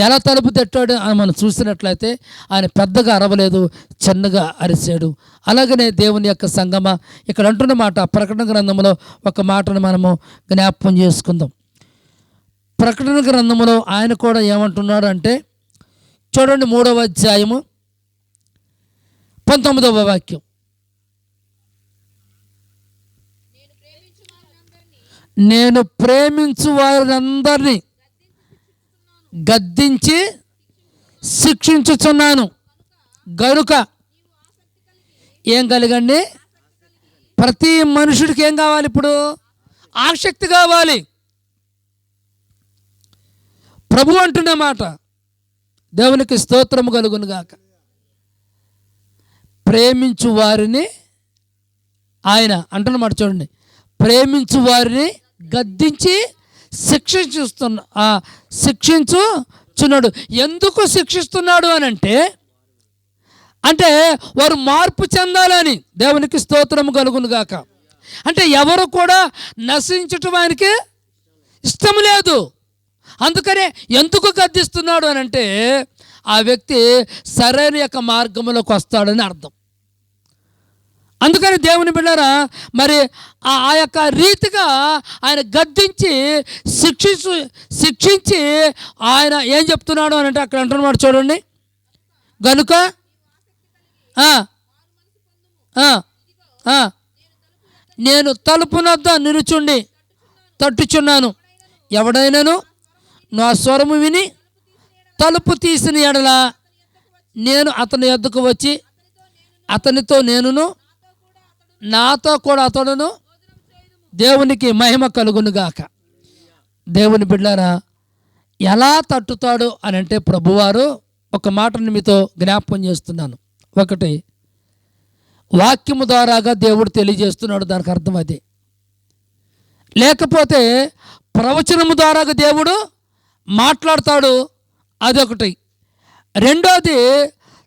A: ఎలా తలుపు తట్టాడు అని మనం చూసినట్లయితే ఆయన పెద్దగా అరవలేదు, చిన్నగా అరిశాడు. అలాగనే దేవుని యొక్క సంగమ ఇక్కడ అంటున్న మాట, ప్రకటన గ్రంథంలో ఒక మాటను మనము జ్ఞాపకం చేసుకుందాం. ప్రకటన గ్రంథంలో ఆయన కూడా ఏమంటున్నాడు అంటే, చూడండి 3వ అధ్యాయము 19వ వాక్యం. నేను ప్రేమించు వారందరినీ గద్దించి శిక్షించుచున్నాను గనుక. ఏం కలిగండి? ప్రతి మనుషుడికి ఏం కావాలి? ఇప్పుడు ఆసక్తి కావాలి. ప్రభు అంటున్న మాట, దేవునికి స్తోత్రము కలుగును గాక. ప్రేమించు వారిని ఆయన అంటున్నమాట చూడండి, ప్రేమించు వారిని గద్దించి శిక్షించుచున్నాడు. ఎందుకు శిక్షిస్తున్నాడు అని అంటే వారు మార్పు చెందాలని. దేవునికి స్తోత్రము కలుగును గాక. అంటే ఎవరు కూడా నశించటం ఆయనకి ఇష్టం లేదు. అందుకనే ఎందుకు గద్దిస్తున్నాడు అని అంటే ఆ వ్యక్తి సరైన యొక్క మార్గంలోకి వస్తాడని అర్థం. అందుకని దేవుని బిడ్డారా, మరి ఆ యొక్క రీతిగా ఆయన గద్దించి శిక్షించి ఆయన ఏం చెప్తున్నాడు అని అంటే అక్కడ అంటున్నాడు చూడండి, గనుక నేను తలుపునొద్ద నిలుచుండి తట్టుచున్నాను. ఎవడైనాను నా స్వరము విని తలుపు తీసిన ఎడల నేను అతని యొద్దకు వచ్చి అతనితో నేనును, నాతో కూడా అతడును దేవునికి మహిమ కలుగునుగాక. దేవుని బిడ్డలారా, ఎలా తట్టుతాడు అని అంటే ప్రభువారు ఒక మాటను మీతో జ్ఞాపకం చేస్తున్నాను. ఒకటి, వాక్యము ద్వారాగా దేవుడు తెలియజేస్తున్నాడు, దానికి అర్థం అది. లేకపోతే ప్రవచనము ద్వారాగా దేవుడు మాట్లాడతాడు, అదొకటి. రెండోది,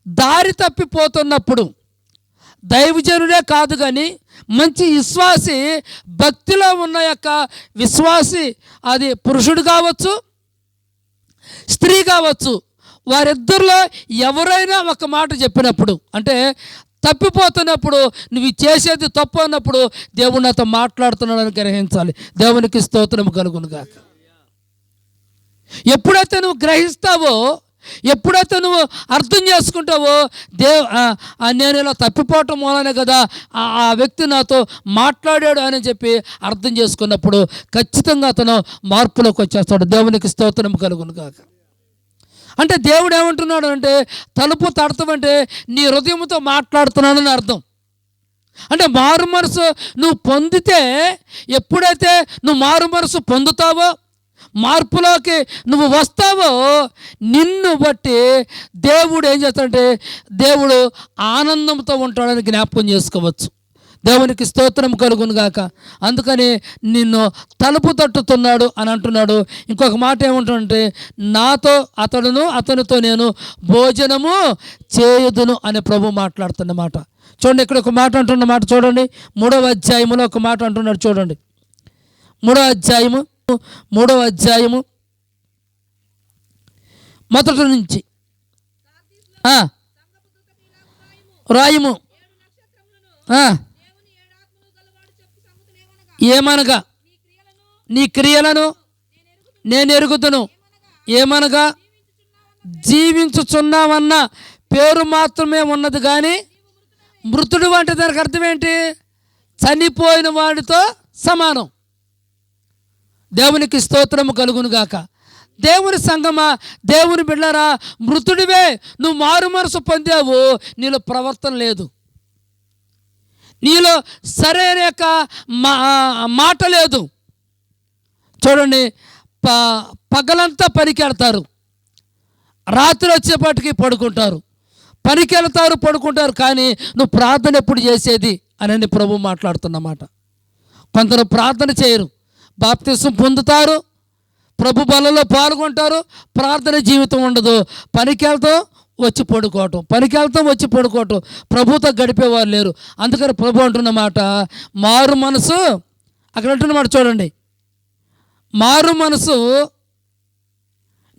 A: దారి తప్పిపోతున్నప్పుడు దైవజనుడే కాదు కానీ మంచి విశ్వాసి, భక్తిలో ఉన్న యొక్క విశ్వాసి, అది పురుషుడు కావచ్చు స్త్రీ కావచ్చు, వారిద్దరిలో ఎవరైనా ఒక మాట చెప్పినప్పుడు, అంటే తప్పిపోతున్నప్పుడు, నువ్వు చేసేది తప్పు అన్నప్పుడు దేవుడు నాతో మాట్లాడుతున్నాడని గ్రహించాలి. దేవునికి స్తోత్రం కలుగును గాక. ఎప్పుడైతే నువ్వు గ్రహిస్తావో, ఎప్పుడైతే నువ్వు అర్థం చేసుకుంటావో, నేను ఇలా తప్పిపోవటం మూలనే కదా ఆ వ్యక్తి నాతో మాట్లాడాడు అని చెప్పి అర్థం చేసుకున్నప్పుడు ఖచ్చితంగా అతను మార్పులోకి వచ్చేస్తాడు. దేవునికి స్తోత్రం కలుగును గాక. అంటే దేవుడు ఏమంటున్నాడు అంటే, తలుపు తడతామంటే నీ హృదయంతో మాట్లాడుతున్నానని అర్థం. అంటే మారు మనసు నువ్వు పొందితే, ఎప్పుడైతే నువ్వు మారు మనసు పొందుతావో, మార్పులోకి నువ్వు వస్తావో, నిన్ను బట్టి దేవుడు ఏం చేస్తాడంటే, దేవుడు ఆనందంతో ఉంటాడని జ్ఞాపకం చేసుకోవచ్చు. దేవునికి స్తోత్రం కలుగును గాక. అందుకని నిన్ను తలుపు తట్టుతున్నాడు అని అంటున్నాడు. ఇంకొక మాట ఏమంటుంటే, నాతో అతనితో నేను భోజనము చేయుదును అని ప్రభు మాట్లాడుతున్న మాట చూడండి. ఇక్కడ ఒక మాట అంటున్న మాట చూడండి, 3వ అధ్యాయములో ఒక మాట అంటున్నాడు చూడండి. 3వ అధ్యాయము మొదటి నుంచి రాయము. ఏమనగా నీ క్రియలను నేను ఎరుగుదును. ఏమనగా జీవించుచున్నావన్న పేరు మాత్రమే ఉన్నది కానీ మృతుడు అంటే దానికి అర్థం ఏంటి? చనిపోయిన వాడితో సమానం. దేవునికి స్తోత్రము కలుగును గాక. దేవుని సంగమా, దేవుని బిడ్డలారా, మృతుడివే. నువ్వు మారు మనసు పొందావు, నీలో ప్రవర్తన లేదు, నీలో సరైన యొక్క మాట లేదు. చూడండి, పగలంతా పనికి వెళ్తారు, రాత్రి వచ్చేపాటికి పడుకుంటారు. పనికి వెళ్తారు, పడుకుంటారు, కానీ నువ్వు ప్రార్థన ఎప్పుడు చేసేది అని ప్రభు మాట్లాడుతున్నమాట. కొందరు ప్రార్థన చేయరు, బాప్తిసం పొందుతారు, ప్రభు బలలో పాల్గొంటారు, ప్రార్థన జీవితం ఉండదు. పనికి వెళ్తాం, వచ్చి పడుకోవటం, పనికి వెళ్తాం, వచ్చి పడుకోవటం, ప్రభుతో గడిపేవారు లేరు. అందుకని ప్రభు అంటున్నమాట, మారు మనసు, అక్కడ అంటున్నమాట చూడండి, మారు మనసు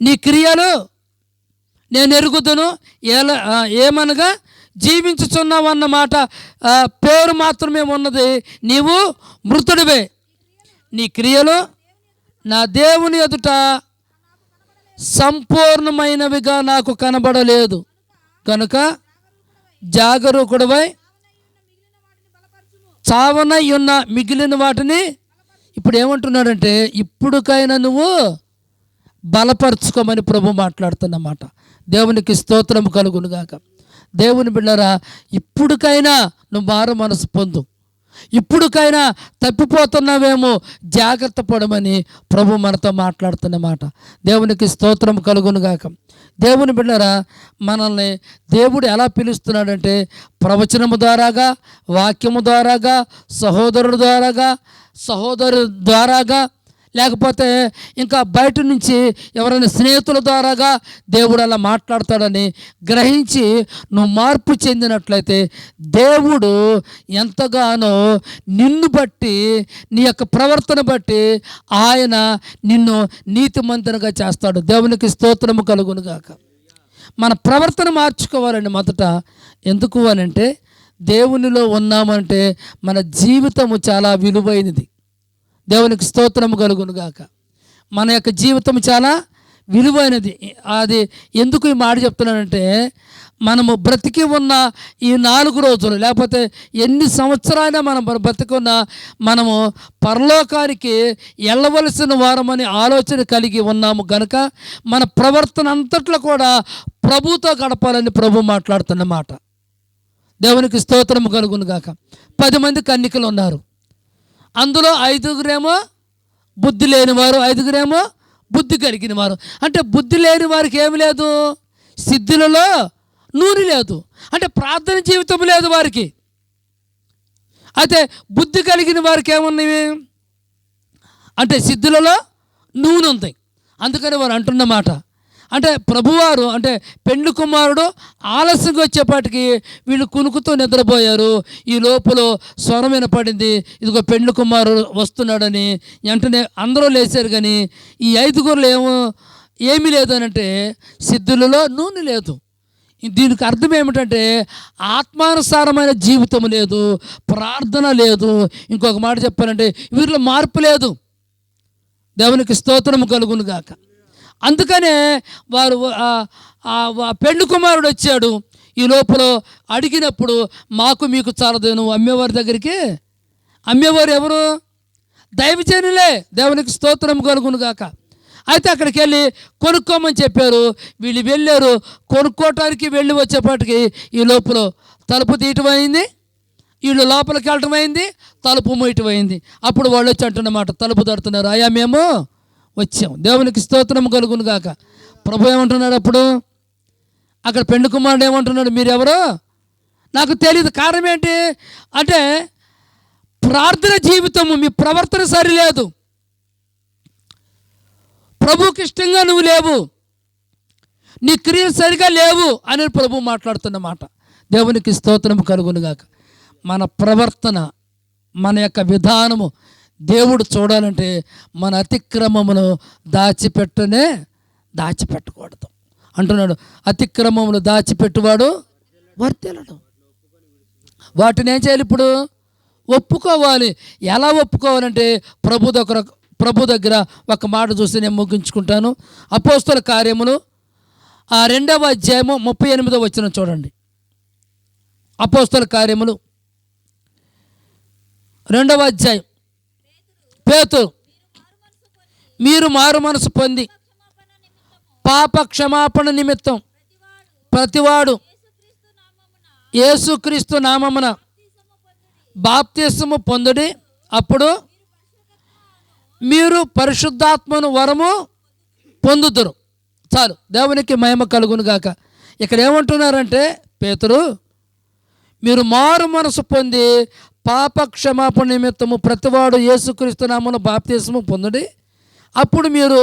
A: నీ క్రియలు నేను ఎరుగుదును. ఏమనగా జీవించుచున్నావన్నమాట పేరు మాత్రమే ఉన్నది, నీవు మృతుడివే. నీ క్రియలు నా దేవుని ఎదుట సంపూర్ణమైనవిగా నాకు కనబడలేదు కనుక జాగరూకుడవై చావనై ఉన్న మిగిలిన వాటిని. ఇప్పుడు ఏమంటున్నాడంటే, ఇప్పుడుకైనా నువ్వు బలపరుచుకోమని ప్రభు మాట్లాడుతున్నమాట. దేవునికి స్తోత్రం కలుగును గాక. దేవుని బిడ్డలారా, ఇప్పుడుకైనా నువ్వు మారు మనసు పొందు. ఇప్పుడుకైనా తప్పిపోతున్నావేమో, జాగ్రత్త పడమని ప్రభు మనతో మాట్లాడుతున్నమాట. దేవునికి స్తోత్రం కలుగును గాక. దేవుని బిడ్డలారా, మనల్ని దేవుడు ఎలా పిలుస్తున్నాడంటే, ప్రవచనము ద్వారాగా, వాక్యము ద్వారాగా, సహోదరు ద్వారాగా, లేకపోతే ఇంకా బయట నుంచి ఎవరైనా స్నేహితుల ద్వారాగా దేవుడు అలా మాట్లాడతాడని గ్రహించి నువ్వు మార్పు చెందినట్లయితే, దేవుడు ఎంతగానో నిన్ను బట్టి, నీ యొక్క ప్రవర్తన బట్టి ఆయన నిన్ను నీతిమంతునిగా చేస్తాడు. దేవునికి స్తోత్రము కలుగును గాక. మన ప్రవర్తన మార్చుకోవాలండి మొదట. ఎందుకు అనంటే, దేవునిలో ఉన్నామంటే మన జీవితము చాలా విలువైనది. దేవునికి స్తోత్రము కలుగును గాక. మన యొక్క జీవితం చాలా విలువైనది. అది ఎందుకు ఈ మాట చెప్తున్నానంటే, మనము బ్రతికి ఉన్న ఈ 4 రోజులు, లేకపోతే ఎన్ని సంవత్సరాలైనా మనం బ్రతికున్నా, మనము పరలోకానికి వెళ్ళవలసిన వారమని ఆలోచన కలిగి ఉన్నాము గనుక మన ప్రవర్తన అంతట్లో కూడా ప్రభుతో గడపాలని ప్రభు మాట్లాడుతున్నమాట. దేవునికి స్తోత్రము కలుగును గాక. 10 మంది కన్యకలు ఉన్నారు. అందులో 5గురేమో బుద్ధి లేనివారు, 5గురేమో బుద్ధి కలిగిన వారు. అంటే బుద్ధి లేని వారికి ఏమి లేదు, సిద్ధులలో నూనె లేదు. అంటే ప్రార్థన జీవితం లేదు వారికి. అయితే బుద్ధి కలిగిన వారికి ఏమున్నాయి అంటే సిద్ధులలో నూనె ఉంది. అందుకని వారు అంటున్న మాట అంటే ప్రభువారు అంటే పెండ్లి కుమారుడు ఆలస్యంగా వచ్చేపాటికి వీళ్ళు కునుకుతూ నిద్రపోయారు. ఈ లోపల స్వరం వినపడింది, ఇదిగో పెండ్లి కుమారుడు వస్తున్నాడని. వెంటనే అందరూ లేచారు. కానీ ఈ 5గురులు ఏమీ లేదు అని అంటే సిద్ధులలో నూనె లేదు. దీనికి అర్థం ఏమిటంటే ఆత్మానుసారమైన జీవితం లేదు, ప్రార్థన లేదు. ఇంకొక మాట చెప్పాలంటే వీరిలో మార్పు లేదు. దేవునికి స్తోత్రం కలుగును గాక. అందుకనే వారు పెండ్లి కుమారుడు వచ్చాడు. ఈ లోపల అడిగినప్పుడు మాకు మీకు చాలదు, నువ్వు అమ్మేవారి దగ్గరికి. అమ్మేవారు ఎవరు? దైవజనులే. దేవునికి స్తోత్రం కలుగును గాక. అయితే అక్కడికి వెళ్ళి కొనుక్కోమని చెప్పారు. వీళ్ళు వెళ్ళారు. కొనుక్కోవటానికి వెళ్ళి వచ్చేపాటికి ఈ లోపల తలుపు తీయటమైంది, వీళ్ళు లోపలికి వెళ్ళటమైంది, తలుపు మూయటమైంది. అప్పుడు వాళ్ళు వచ్చి అంటున్నమాట, తలుపు తడుతున్నారు, అయ్యా మేము వచ్చాం. దేవునికి స్తోత్రం కలుగును గాక. ప్రభు ఏమంటున్నాడు అప్పుడు? అక్కడ పెండ్లి కుమారుడు ఏమంటున్నాడు? మీరెవరో నాకు తెలియదు. కారణం ఏంటి అంటే ప్రార్థన జీవితము, మీ ప్రవర్తన సరిలేదు, ప్రభుకి ఇష్టంగా నువ్వు లేవు, నీ క్రియలు సరిగా లేవు అని ప్రభు మాట్లాడుతున్నమాట. దేవునికి స్తోత్రం కలుగును గాక. మన ప్రవర్తన, మన యొక్క విధానము దేవుడు చూడాలంటే మన అతిక్రమమును దాచిపెట్టకూడదు అంటున్నాడు. అతిక్రమములు దాచిపెట్టువాడు వర్తిల్లడు. వాటిని ఏం చేయాలి? ఇప్పుడు ఒప్పుకోవాలి. ఎలా ఒప్పుకోవాలంటే ప్రభు దగ్గర ఒక మాట చూసి నేను ముగించుకుంటాను. అపోస్తల కార్యములు 2వ అధ్యాయము 38వ వచనం చూడండి. అపోస్తల కార్యములు 2వ అధ్యాయం. పేతురు, మీరు మారు మనసు పొంది పాప క్షమాపణ నిమిత్తం ప్రతివాడు యేసుక్రీస్తు నామమున బాప్తిస్మము పొందుడి, అప్పుడు మీరు పరిశుద్ధాత్మను వరము పొందుదురు. చాలు, దేవునికి మహిమ కలుగును గాక. ఇక్కడ ఏమంటున్నారంటే పేతురు, మీరు మారు మనసు పొంది పాప క్షమాపణ నిమిత్తము ప్రతివాడు యేసుక్రీస్తు నామమున బాప్తిస్మము పొందుడి, అప్పుడు మీరు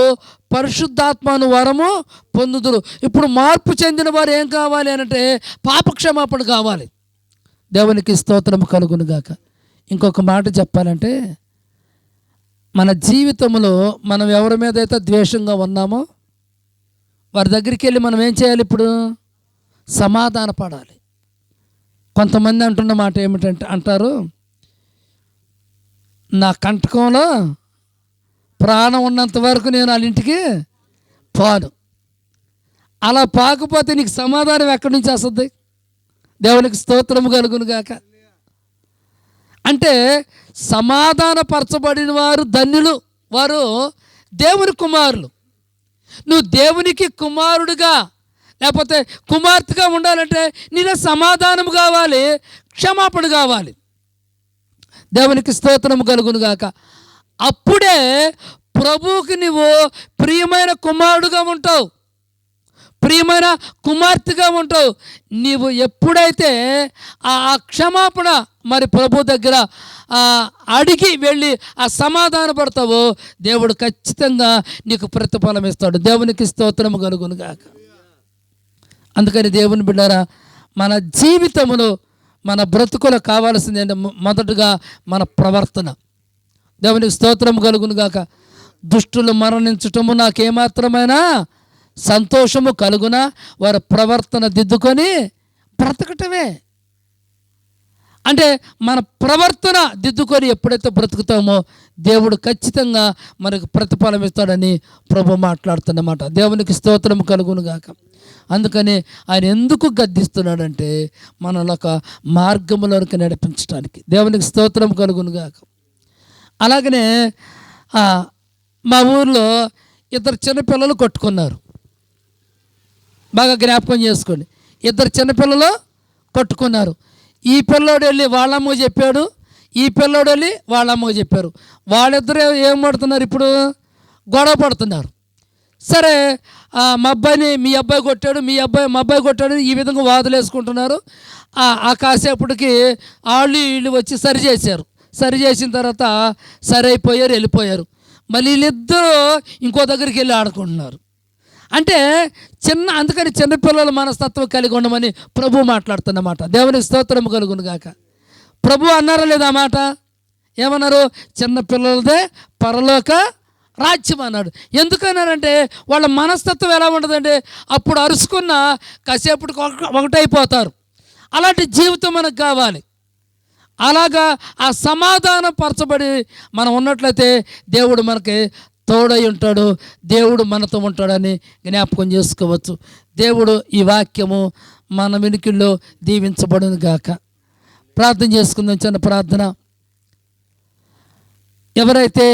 A: పరిశుద్ధాత్మను వరము పొందుదురు. ఇప్పుడు మార్పు చెందిన వారు ఏం కావాలి అంటే పాప క్షమాపణ కావాలి. దేవునికి స్తోత్రం కలుగును గాక. ఇంకొక మాట చెప్పాలంటే మన జీవితంలో మనం ఎవరి మీద అయితే ద్వేషంగా ఉన్నామో వారి దగ్గరికి వెళ్ళి మనం ఏం చేయాలి? ఇప్పుడు సమాధాన పడాలి. కొంతమంది అంటున్న మాట ఏమిటంటే అంటారు, నా కంటకంలో ప్రాణం ఉన్నంత వరకు నేను వాళ్ళ ఇంటికి పోను. అలా పాకపోతే నీకు సమాధానం ఎక్కడి నుంచి వస్తుంది? దేవునికి స్తోత్రము కలుగును గాక. అంటే సమాధానపరచబడిన వారు ధన్యులు, వారు దేవుని కుమారులు. నువ్వు దేవునికి కుమారుడుగా లేకపోతే కుమార్తెగా ఉండాలంటే నీలో సమాధానం కావాలి, క్షమాపణ కావాలి. దేవునికి స్తోత్రం కలుగును గాక. అప్పుడే ప్రభువుకి నువ్వు ప్రియమైన కుమారుడుగా ఉంటావు, ప్రియమైన కుమార్తెగా ఉంటావు. నీవు ఎప్పుడైతే ఆ క్షమాపణ మరి ప్రభు దగ్గర అడిగి వెళ్ళి ఆ సమాధాన పడతావో దేవుడు ఖచ్చితంగా నీకు ప్రతిఫలం ఇస్తాడు. దేవునికి స్తోత్రం కలుగును గాక. అందుకని దేవుని బిడ్డారా, మన జీవితంలో మన బ్రతుకులో కావాల్సింది ఏంటంటే మొదటగా మన ప్రవర్తన. దేవునికి స్తోత్రం కలుగును గాక. దుష్టులు మరణించటము నాకేమాత్రమైనా సంతోషము కలుగునా, వారి ప్రవర్తన దిద్దుకొని బ్రతకటమే. అంటే మన ప్రవర్తన దిద్దుకొని ఎప్పుడైతే బ్రతుకుతామో దేవుడు ఖచ్చితంగా మనకు ప్రతిఫలం ఇస్తాడని ప్రభు మాట్లాడుతున్నమాట. దేవునికి స్తోత్రం కలుగును గాక. అందుకని ఆయన ఎందుకు గద్దిస్తున్నాడంటే మనలో ఒక మార్గంలోకి నడిపించడానికి. దేవునికి స్తోత్రం కలుగును గాక. అలాగనే మా ఊర్లో ఇద్దరు చిన్నపిల్లలు కొట్టుకున్నారు. బాగా జ్ఞాపకం చేసుకోండి. ఇద్దరు చిన్నపిల్లలు కొట్టుకున్నారు. ఈ పిల్లోడు వెళ్ళి వాళ్ళమ్మ చెప్పాడు, ఈ పిల్లోడు వెళ్ళి వాళ్ళమ్మ చెప్పారు. వాళ్ళిద్దరు ఏం పడుతున్నారు? ఇప్పుడు గొడవ పడుతున్నారు. సరే, మా అబ్బాయిని మీ అబ్బాయి కొట్టాడు, మా అబ్బాయి కొట్టాడు, ఈ విధంగా వాదులు వేసుకుంటున్నారు. ఆ కాసేపటికి వీళ్ళు వచ్చి సరి చేసిన తర్వాత సరైపోయారు, వెళ్ళిపోయారు. మళ్ళీ వీళ్ళిద్దరూ ఇంకో దగ్గరికి వెళ్ళి ఆడుకుంటున్నారు. అంటే అందుకని చిన్నపిల్లల మనస్తత్వం కలిగి ఉండమని ప్రభు మాట్లాడుతున్నమాట. దేవునికి స్తోత్రం కలుగును గాక. ప్రభు అన్నారా లేదా మాట? ఏమన్నారు? చిన్నపిల్లలదే పరలోక రాజ్యం అన్నాడు. ఎందుకన్నారంటే వాళ్ళ మనస్తత్వం ఎలా ఉంటుందంటే అప్పుడు అరుచుకున్న కాసేపటికి ఒకటైపోతారు. అలాంటి జీవితం మనకు కావాలి. అలాగా ఆ సమాధానం పరచబడి మనం ఉన్నట్లయితే దేవుడు మనకి తోడై ఉంటాడు, దేవుడు మనతో ఉంటాడని జ్ఞాపకం చేసుకోవచ్చు. దేవుడు ఈ వాక్యము మన వినికిల్లో దీవించబడును గాక. ప్రార్థన చేసుకుందాం. చిన్న ప్రార్థన. ఎవరైతే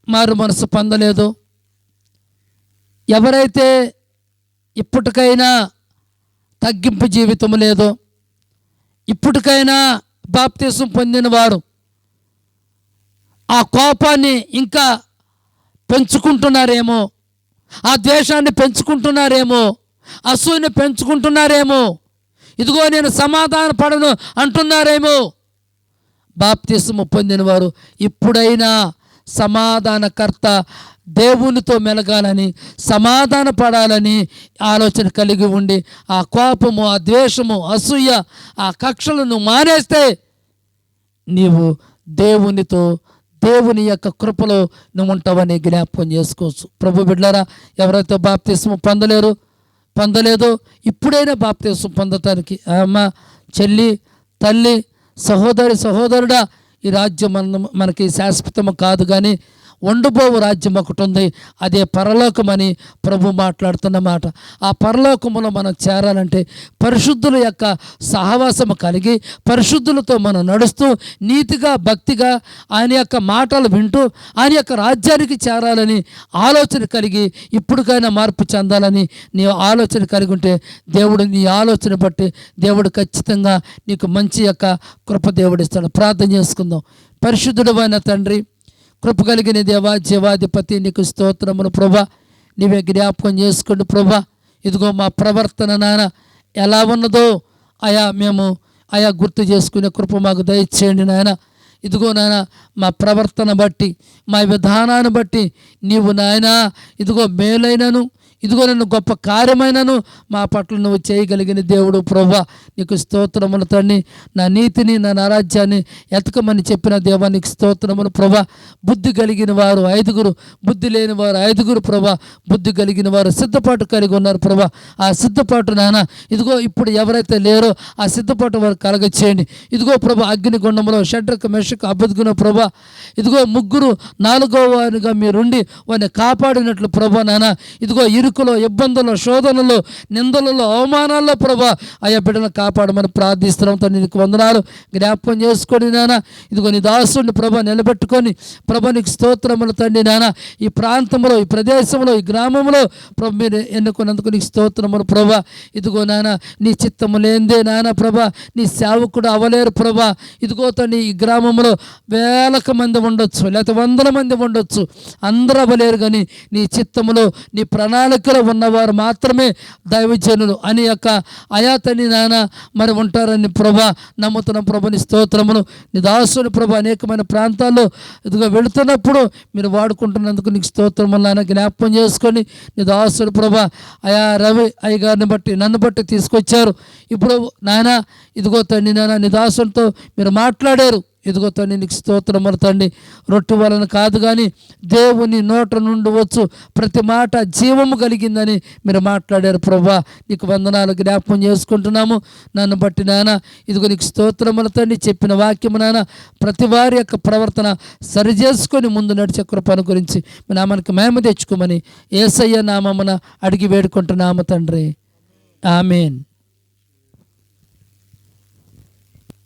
A: మారు మనసు పొందలేదో, ఎవరైతే ఇప్పటికైనా తగ్గింపు జీవితం లేదో, ఇప్పటికైనా బాప్తిసం పొందిన వారు ఆ కోపాన్ని ఇంకా పెంచుకుంటున్నారేమో, ఆ ద్వేషాన్ని పెంచుకుంటున్నారేమో, అసూయని పెంచుకుంటున్నారేమో, ఇదిగో నేను సమాధాన పడను అంటున్నారేమో. బాప్తిసము పొందిన వారు ఇప్పుడైనా సమాధానకర్త దేవునితో మెలగాలని, సమాధాన పడాలని ఆలోచన కలిగి ఉండి ఆ కోపము, ఆ ద్వేషము, అసూయ, ఆ కక్షలను మానేస్తే నీవు దేవునితో, దేవుని యొక్క కృపలో నువ్వు ఉంటావని జ్ఞాపకం చేసుకోవచ్చు. ప్రభు బిడ్డలారా, ఎవరైతే బాప్తిస్మం పొందలేదో ఇప్పుడైనా బాప్తిస్మం పొందటానికి అమ్మ, చెల్లి, తల్లి, సహోదరుడా, ఈ రాజ్యం మనకి శాశ్వతము కాదు, కానీ ఉండబోవు రాజ్యం ఒకటి ఉంది, అదే పరలోకమని ప్రభు మాట్లాడుతున్న మాట. ఆ పరలోకములో మనం చేరాలంటే పరిశుద్ధుల యొక్క సహవాసము కలిగి, పరిశుద్ధులతో మనం నడుస్తూ, నీతిగా, భక్తిగా ఆయన యొక్క మాటలు వింటూ ఆయన యొక్క రాజ్యానికి చేరాలని ఆలోచన కలిగి ఇప్పటికైనా మార్పు చెందాలని నీ ఆలోచన కలిగి ఉంటే దేవుడు నీ ఆలోచన బట్టి దేవుడు ఖచ్చితంగా నీకు మంచి యొక్క కృప దేవుడిస్తాడు. ప్రార్థన చేసుకుందాం. పరిశుద్ధుడైన తండ్రి, కృప కలిగిన దేవా, జీవాధిపతి, నీకు స్తోత్రములు ప్రభా. నీవే జ్ఞాపకం చేసుకోండి ప్రభా. ఇదిగో మా ప్రవర్తన నాన్న ఎలా ఉన్నదో మేము గుర్తు చేసుకునే కృప మాకు దయచేయండి నాయన. ఇదిగో నాయన, మా ప్రవర్తన బట్టి, మా విధానాన్ని బట్టి నీవు నాయన ఇదిగో మేలైనను, ఇదిగో నన్ను గొప్ప కార్యమైనను మా పట్ల నువ్వు చేయగలిగిన దేవుడు ప్రభా. నీకు స్తోత్రములు తండ్రి. నా నీతిని, నా నారాజ్యాన్ని ఎతకమని చెప్పిన దేవా, నీకు స్తోత్రములు ప్రభా. బుద్ధి కలిగిన వారు 5, బుద్ధి లేని వారు 5 ప్రభా. బుద్ధి కలిగిన వారు సిద్ధపాటు కలిగి ఉన్నారు ప్రభా. ఆ సిద్ధపాటు నాన్న ఇదిగో ఇప్పుడు ఎవరైతే లేరో ఆ సిద్ధపాటు వారు కలగచేయండి. ఇదిగో ప్రభా, అగ్నిగుండంలో షడ్రక్, మెషక్, అబేద్నెగో ప్రభా, ఇదిగో 3 4వ వారుగా మీరుండి వారిని కాపాడినట్లు ప్రభా నాన్న, ఇదిగో ఇరుకులో, ఇబ్బందుల్లో, శోధనలో, నిందలలో, అవమానాల్లో ప్రభా బిడ్డను కాపాడమని ప్రార్థిస్తున్నాం తండ్రి. నీకు వందనాలు. జ్ఞాపకం చేసుకొని నాన్న ఇదిగో నీ దాసుడిని ప్రభా నిలబెట్టుకొని ప్రభా నీకు స్తోత్రములు తండ్రి నాన్న. ఈ ప్రాంతంలో, ఈ ప్రదేశంలో, ఈ గ్రామంలో ప్రభు మీరు ఎన్నుకున్నందుకు నీకు స్తోత్రములు ప్రభా. ఇదిగో నాన్న నీ చిత్తము లేనిదే నాన్న ప్రభా నీ సేవకుడు అవలేరు ప్రభా. ఇదిగో తండ్రి ఈ గ్రామంలో వేలకు మంది ఉండొచ్చు, లేకపోతే 100 మంది ఉండొచ్చు, అందరూ అవలేరు, కానీ నీ చిత్తములో, నీ ప్రణాళికలో ఉన్నవారు మాత్రమే దైవజనులు అని యొక్క అయాతని నాన్న మరి ఉంటారని ప్రభా నమ్ముతున్న ప్రభుని స్తోత్రములు. నీ దాసుని ప్రభా అనేకమైన ప్రాంతాల్లో ఇదిగో వెళుతున్నప్పుడు మీరు వాడుకుంటున్నందుకు నీకు స్తోత్రములు నాన్న. జ్ఞాపకం చేసుకొని నీ దాసుని ప్రభా రవి అయ్యగారిని బట్టి, నన్ను బట్టి తీసుకొచ్చారు. ఇప్పుడు నాయన ఇదిగో తండ్రి నాన్న నీ దాసునితో మీరు మాట్లాడారు. ఇదిగో తండ్రి నీకు స్తోత్రములు తండ్రి. రొట్టె వలన కాదు కానీ దేవుని నోట నుండి వచ్చు ప్రతి మాట జీవము కలిగిందని మీరు మాట్లాడారు ప్రభా. నీకు వందనాలు. జ్ఞాపకం చేసుకుంటున్నాము. నన్ను బట్టి నాన్న ఇదిగో నీకు స్తోత్రములు తండ్రి. చెప్పిన వాక్యము నాన్న ప్రతి వారి యొక్క ప్రవర్తన సరిచేసుకొని ముందు నడిచే కృపను గురించి మీ నామానికి మహిమ తెచ్చుకోమని యేసయ్య నామమున అడిగి వేడుకుంటున్నాము తండ్రి. ఆమేన్.